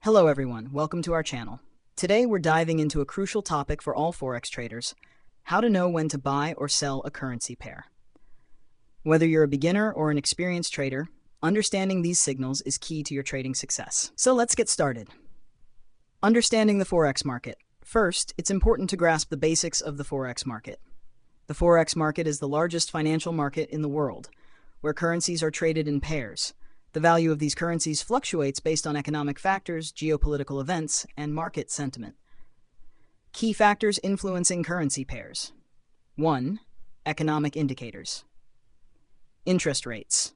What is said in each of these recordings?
Hello everyone, welcome to our channel. Today we're diving into a crucial topic for all Forex traders: how to know when to buy or sell a currency pair. Whether you're a beginner or an experienced trader, understanding these signals is key to your trading success. So let's get started. Understanding the Forex market. First, it's important to grasp the basics of the Forex market. The Forex market is the largest financial market in the world, where currencies are traded in pairs. The value of these currencies fluctuates based on economic factors, geopolitical events, and market sentiment. Key factors influencing currency pairs. 1. Economic indicators. Interest rates.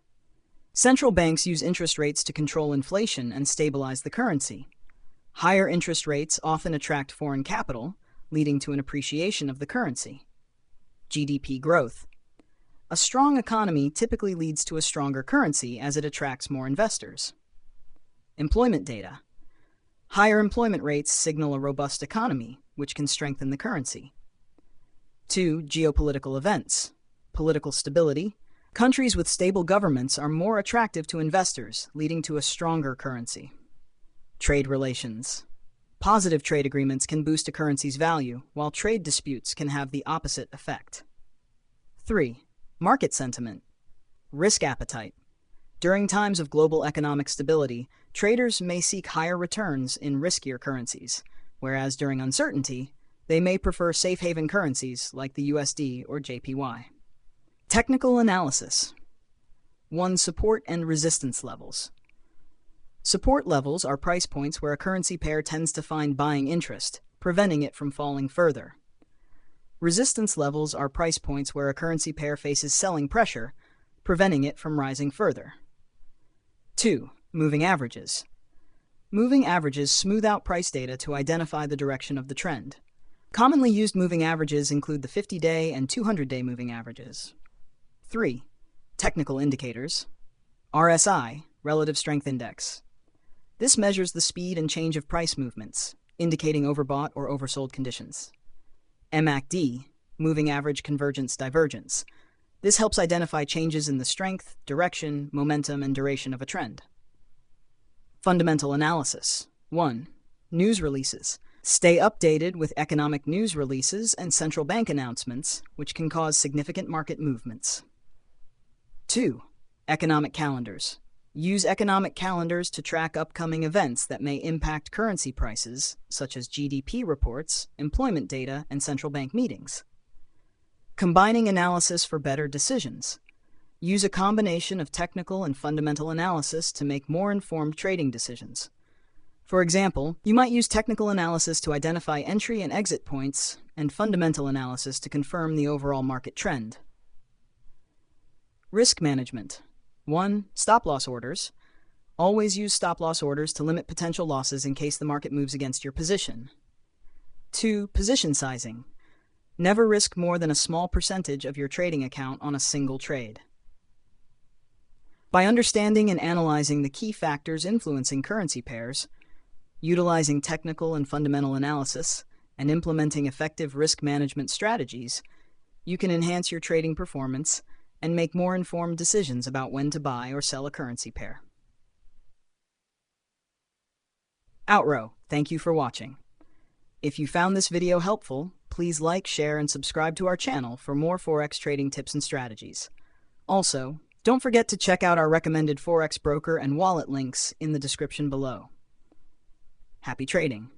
Central banks use interest rates to control inflation and stabilize the currency. Higher interest rates often attract foreign capital, leading to an appreciation of the currency. GDP growth. A strong economy typically leads to a stronger currency as it attracts more investors. Employment data. Higher employment rates signal a robust economy, which can strengthen the currency. 2. Geopolitical events. Political stability. Countries with stable governments are more attractive to investors, leading to a stronger currency. Trade relations. Positive trade agreements can boost a currency's value, while trade disputes can have the opposite effect. 3. Market sentiment. Risk appetite. During times of global economic stability, traders may seek higher returns in riskier currencies, whereas during uncertainty, they may prefer safe haven currencies like the USD or JPY. Technical analysis. 1. Support and resistance levels. Support levels are price points where a currency pair tends to find buying interest, preventing it from falling further. Resistance levels are price points where a currency pair faces selling pressure, preventing it from rising further. 2. Moving averages. Moving averages smooth out price data to identify the direction of the trend. Commonly used moving averages include the 50-day and 200-day moving averages. 3. Technical indicators. RSI, Relative Strength Index. This measures the speed and change of price movements, indicating overbought or oversold conditions. MACD, Moving Average Convergence Divergence. This helps identify changes in the strength, direction, momentum, and duration of a trend. Fundamental analysis. 1. News releases. Stay updated with economic news releases and central bank announcements, which can cause significant market movements. 2. Economic calendars. Use economic calendars to track upcoming events that may impact currency prices, such as GDP reports, employment data, and central bank meetings. Combining analysis for better decisions. Use a combination of technical and fundamental analysis to make more informed trading decisions. For example, you might use technical analysis to identify entry and exit points, and fundamental analysis to confirm the overall market trend. Risk management. 1. Stop-loss orders. Always use stop-loss orders to limit potential losses in case the market moves against your position. 2. Position sizing. Never risk more than a small percentage of your trading account on a single trade. By understanding and analyzing the key factors influencing currency pairs, utilizing technical and fundamental analysis, and implementing effective risk management strategies, you can enhance your trading performance and make more informed decisions about when to buy or sell a currency pair. Outro, thank you for watching. If you found this video helpful, please like, share, and subscribe to our channel for more Forex trading tips and strategies. Also, don't forget to check out our recommended Forex broker and wallet links in the description below. Happy trading!